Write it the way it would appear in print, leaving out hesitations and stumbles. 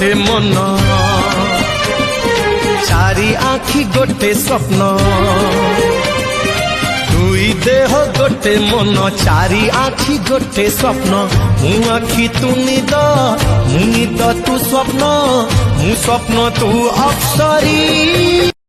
गोटे मन चारि आखि गोटे स्वप्न दुई देह गोटे मन चारि आखि गोटे स्वप्न मु आखि तू निद मु निद तू स्वप्न मु स्वप्न तू अप्सरी।